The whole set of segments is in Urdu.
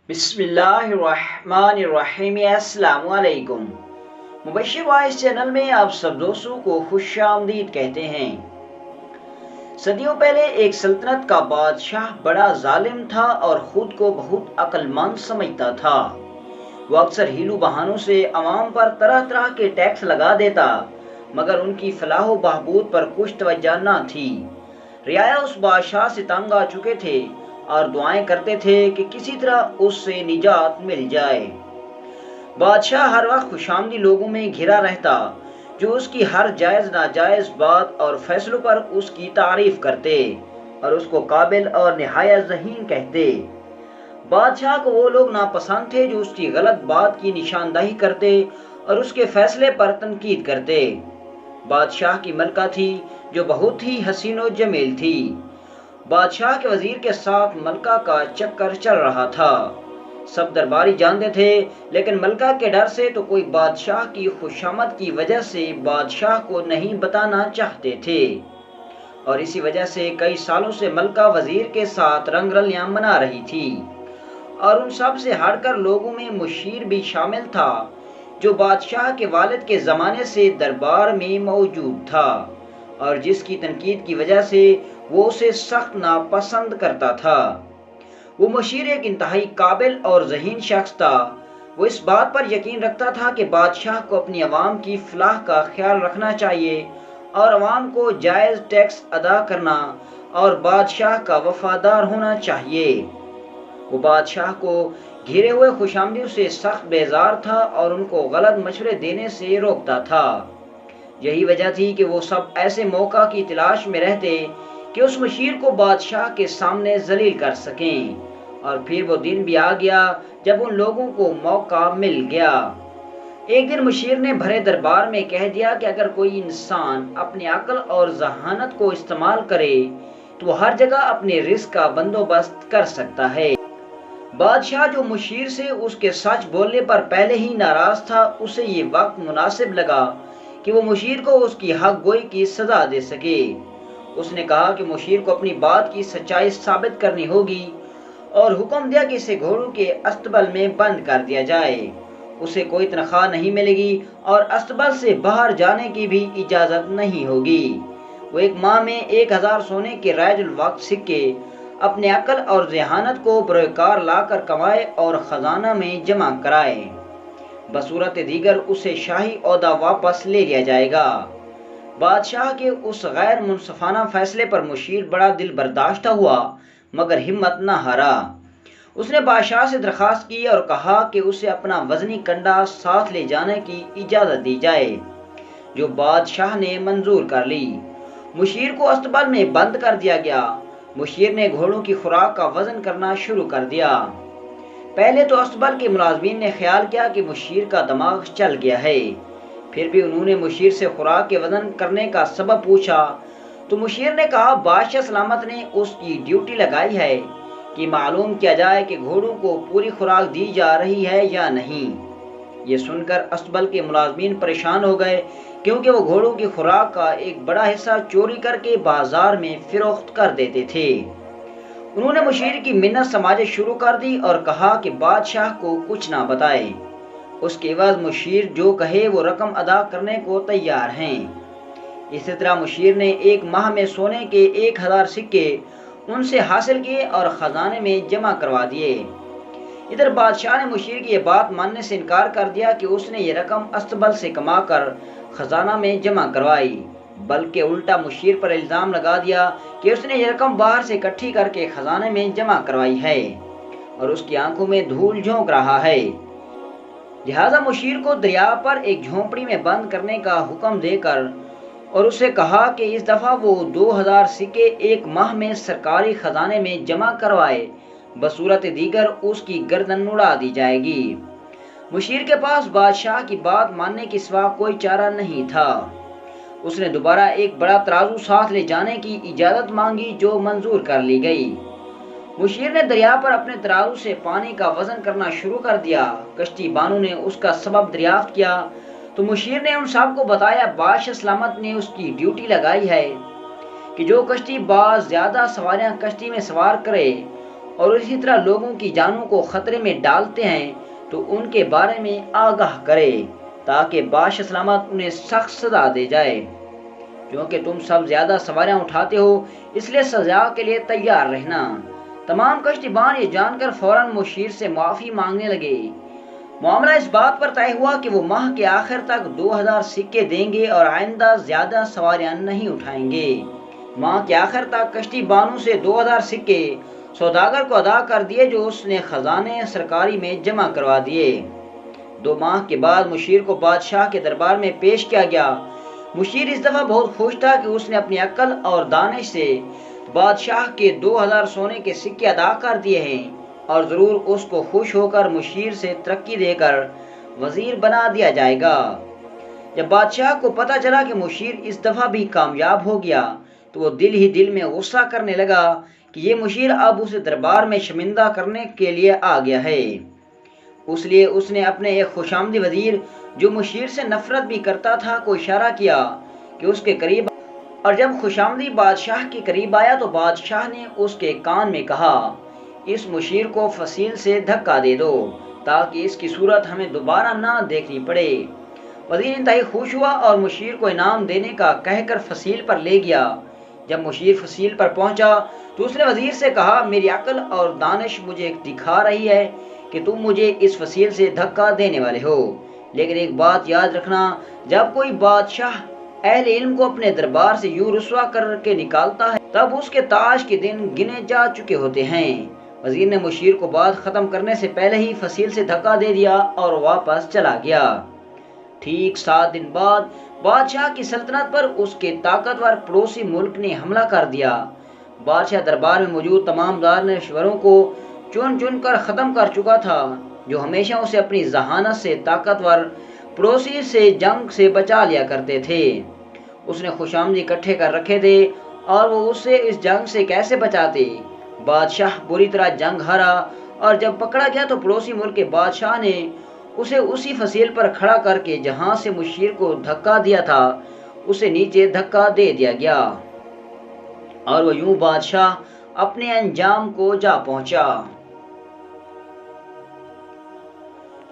بسم اللہ الرحمن الرحیم، السلام علیکم۔ مبشر وائس چینل میں آپ سب دوستوں کو خوش آمدید کہتے ہیں۔ صدیوں پہلے ایک سلطنت کا بادشاہ بڑا ظالم تھا اور خود کو بہت عقل مند سمجھتا تھا۔ وہ اکثر ہیلو بہانوں سے عوام پر طرح طرح کے ٹیکس لگا دیتا، مگر ان کی فلاح و بہبود پر کچھ توجہ نہ تھی۔ رعایا اس بادشاہ سے تنگ آ چکے تھے اور دعائیں کرتے تھے کہ کسی طرح اس سے نجات مل جائے۔ بادشاہ ہر وقت خوشامدی لوگوں میں گھرا رہتا جو اس کی ہر جائز ناجائز بات اور فیصلوں پر اس کی تعریف کرتے اور اس کو قابل اور نہایت ذہین کہتے۔ بادشاہ کو وہ لوگ ناپسند تھے جو اس کی غلط بات کی نشاندہی کرتے اور اس کے فیصلے پر تنقید کرتے۔ بادشاہ کی ملکہ تھی جو بہت ہی حسین و جمیل تھی۔ بادشاہ کے وزیر کے ساتھ ملکہ کا چکر چل رہا تھا۔ سب درباری جانتے تھے، لیکن ملکہ کے ڈر سے تو کوئی بادشاہ کی خوشامد کی وجہ سے بادشاہ کو نہیں بتانا چاہتے تھے، اور اسی وجہ سے کئی سالوں سے ملکہ وزیر کے ساتھ رنگ رلیاں منا رہی تھی۔ اور ان سب سے ہٹ کر لوگوں میں مشیر بھی شامل تھا جو بادشاہ کے والد کے زمانے سے دربار میں موجود تھا اور جس کی تنقید کی وجہ سے وہ اسے سخت ناپسند کرتا تھا۔ وہ مشیر ایک انتہائی قابل اور ذہین شخص تھا۔ وہ اس بات پر یقین رکھتا تھا کہ بادشاہ کو اپنی عوام کی فلاح کا خیال رکھنا چاہیے اور عوام کو جائز ٹیکس ادا کرنا اور بادشاہ کا وفادار ہونا چاہیے۔ وہ بادشاہ کو گھیرے ہوئے خوشامدیوں سے سخت بیزار تھا اور ان کو غلط مشورے دینے سے روکتا تھا۔ یہی وجہ تھی کہ وہ سب ایسے موقع کی تلاش میں رہتے کہ اس مشیر کو بادشاہ کے سامنے ذلیل کر سکیں، اور پھر وہ دن بھی آ گیا جب ان لوگوں کو موقع مل گیا۔ ایک دن مشیر نے بھرے دربار میں کہہ دیا کہ اگر کوئی انسان اپنی عقل اور ذہانت کو استعمال کرے تو وہ ہر جگہ اپنے رزق کا بندوبست کر سکتا ہے۔ بادشاہ جو مشیر سے اس کے سچ بولنے پر پہلے ہی ناراض تھا، اسے یہ وقت مناسب لگا کہ وہ مشیر کو اس کی حق گوئی کی سزا دے سکے۔ اس نے کہا کہ مشیر کو اپنی بات کی سچائی ثابت کرنی ہوگی اور حکم دیا کہ اسے گھوڑوں کے استبل میں بند کر دیا جائے۔ اسے کوئی تنخواہ نہیں ملے گی اور استبل سے باہر جانے کی بھی اجازت نہیں ہوگی۔ وہ ایک ماہ میں 1000 سونے کے رائج الوقت سکے اپنے عقل اور ذہانت کو بروئے کار لا کر کمائے اور خزانہ میں جمع کرائے، بصورت دیگر اسے شاہی عہدہ واپس لے لیا جائے گا۔ بادشاہ کے اس غیر منصفانہ فیصلے پر مشیر بڑا دل برداشتہ ہوا، مگر ہمت نہ ہارا۔ اس نے بادشاہ سے درخواست کی اور کہا کہ اسے اپنا وزنی کنڈا ساتھ لے جانے کی اجازت دی جائے، جو بادشاہ نے منظور کر لی۔ مشیر کو استبل میں بند کر دیا گیا۔ مشیر نے گھوڑوں کی خوراک کا وزن کرنا شروع کر دیا۔ پہلے تو استبل کے ملازمین نے خیال کیا کہ مشیر کا دماغ چل گیا ہے، پھر بھی انہوں نے مشیر سے خوراک کے وزن کرنے کا سبب پوچھا تو مشیر نے کہا بادشاہ سلامت نے اس کی ڈیوٹی لگائی ہے کہ معلوم کیا جائے کہ گھوڑوں کو پوری خوراک دی جا رہی ہے یا نہیں۔ یہ سن کر استبل کے ملازمین پریشان ہو گئے، کیونکہ وہ گھوڑوں کی خوراک کا ایک بڑا حصہ چوری کر کے بازار میں فروخت کر دیتے تھے۔ انہوں نے مشیر کی منت سماجت شروع کر دی اور کہا کہ بادشاہ کو کچھ نہ بتائے، اس کے عوض مشیر جو کہے وہ رقم ادا کرنے کو تیار ہیں۔ اسی طرح مشیر نے ایک ماہ میں سونے کے 1000 سکے ان سے حاصل کیے اور خزانے میں جمع کروا دیے۔ ادھر بادشاہ نے مشیر کی یہ بات ماننے سے انکار کر دیا کہ اس نے یہ رقم استبل سے کما کر خزانہ میں جمع کروائی، بلکہ الٹا مشیر پر الزام لگا دیا کہ اس نے یہ رقم باہر سے اکٹھی کر کے خزانے میں جمع کروائی ہے اور اس کی آنکھوں میں دھول جھونک رہا ہے۔ لہذا مشیر کو دریا پر ایک جھونپڑی میں بند کرنے کا حکم دے کر اور اسے کہا کہ اس دفعہ وہ 2000 سکے ایک ماہ میں سرکاری خزانے میں جمع کروائے، بصورت دیگر اس کی گردن اڑا دی جائے گی۔ مشیر کے پاس بادشاہ کی بات ماننے کے سوا کوئی چارہ نہیں تھا۔ اس نے دوبارہ ایک بڑا ترازو ساتھ لے جانے کی اجازت مانگی، جو منظور کر لی گئی۔ مشیر نے دریا پر اپنے ترازو سے پانی کا وزن کرنا شروع کر دیا۔ کشتی بانوں نے اس کا سبب دریافت کیا تو مشیر نے ان سب کو بتایا بادشاہ سلامت نے اس کی ڈیوٹی لگائی ہے کہ جو کشتی باز زیادہ سواریاں کشتی میں سوار کرے اور اسی طرح لوگوں کی جانوں کو خطرے میں ڈالتے ہیں تو ان کے بارے میں آگاہ کرے تاکہ باش سلامت انہیں سخت سزا دے جائے۔ کیونکہ تم سب زیادہ سواریاں اٹھاتے ہو اس لیے سزا کے لیے تیار رہنا۔ تمام کشتی بان یہ جان کر فوراً مشیر سے معافی مانگنے لگے۔ معاملہ اس بات پر طے ہوا کہ وہ ماہ کے آخر تک 2000 سکے دیں گے اور آئندہ زیادہ سواریاں نہیں اٹھائیں گے۔ ماہ کے آخر تک کشتی بانوں سے 2000 سکے سوداگر کو ادا کر دیے جو اس نے خزانے سرکاری میں جمع کروا دیے۔ 2 ماہ کے بعد مشیر کو بادشاہ کے دربار میں پیش کیا گیا۔ مشیر اس دفعہ بہت خوش تھا کہ اس نے اپنی عقل اور دانش سے بادشاہ کے 2000 سونے کے سکے ادا کر دیے ہیں اور ضرور اس کو خوش ہو کر مشیر سے ترقی دے کر وزیر بنا دیا جائے گا۔ جب بادشاہ کو پتہ چلا کہ مشیر اس دفعہ بھی کامیاب ہو گیا تو وہ دل ہی دل میں غصہ کرنے لگا کہ یہ مشیر اب اسے دربار میں شرمندہ کرنے کے لیے آ گیا ہے۔ اس لیے اس نے اپنے ایک خوشامدی وزیر جو مشیر سے نفرت بھی کرتا تھا کو اشارہ کیا کہ اس کے قریب، اور جب خوشامدی بادشاہ کے قریب آیا تو بادشاہ نے اس کے کان میں کہا، اس مشیر کو فصیل سے دھکا دے دو تاکہ اس کی صورت ہمیں دوبارہ نہ دیکھنی پڑے۔ وزیر انتہائی خوش ہوا اور مشیر کو انعام دینے کا کہہ کر فصیل پر لے گیا۔ جب مشیر فصیل پر پہنچا تو اس نے وزیر سے کہا، میری عقل اور دانش مجھے دکھا رہی ہے کہ تم مجھے اس فصیل سے دھکا دینے والے ہو، لیکن ایک بات یاد رکھنا، جب کوئی بادشاہ اہل علم کو اپنے دربار سے یوں رسوا کر کے نکالتا ہے تب اس کے تاج کے دن گنے جا چکے ہوتے ہیں۔ وزیر نے مشیر کو بات ختم کرنے سے پہلے ہی فصیل سے دھکا دے دیا اور واپس چلا گیا۔ ٹھیک 7 دن بعد بادشاہ کی سلطنت پر اس کے طاقتور پڑوسی ملک نے حملہ کر دیا۔ بادشاہ دربار میں موجود تمام دانشوروں کو چن چن کر ختم کر چکا تھا جو ہمیشہ اسے اپنی ذہانت سے طاقتور پڑوسی سے جنگ سے بچا لیا کرتے تھے۔ اس نے خوشامدی اکٹھے کر رکھے تھے اور وہ اسے اس جنگ سے کیسے بچاتے۔ بادشاہ بری طرح جنگ ہارا اور جب پکڑا گیا تو پڑوسی ملک کے بادشاہ نے اسے اسی فصیل پر کھڑا کر کے جہاں سے مشیر کو دھکا دیا تھا اسے نیچے دھکا دے دیا گیا اور وہ یوں بادشاہ اپنے انجام کو جا پہنچا۔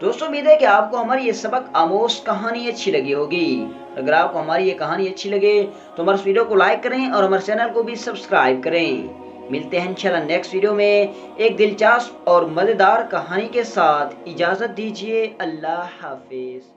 دوستوں امید ہے کہ آپ کو ہماری یہ سبق آموز کہانی اچھی لگی ہوگی۔ اگر آپ کو ہماری یہ کہانی اچھی لگے تو ہمارے ویڈیو کو لائک کریں اور ہمارے چینل کو بھی سبسکرائب کریں۔ ملتے ہیں انشاءاللہ نیکسٹ ویڈیو میں ایک دلچسپ اور مزیدار کہانی کے ساتھ۔ اجازت دیجیے، اللہ حافظ۔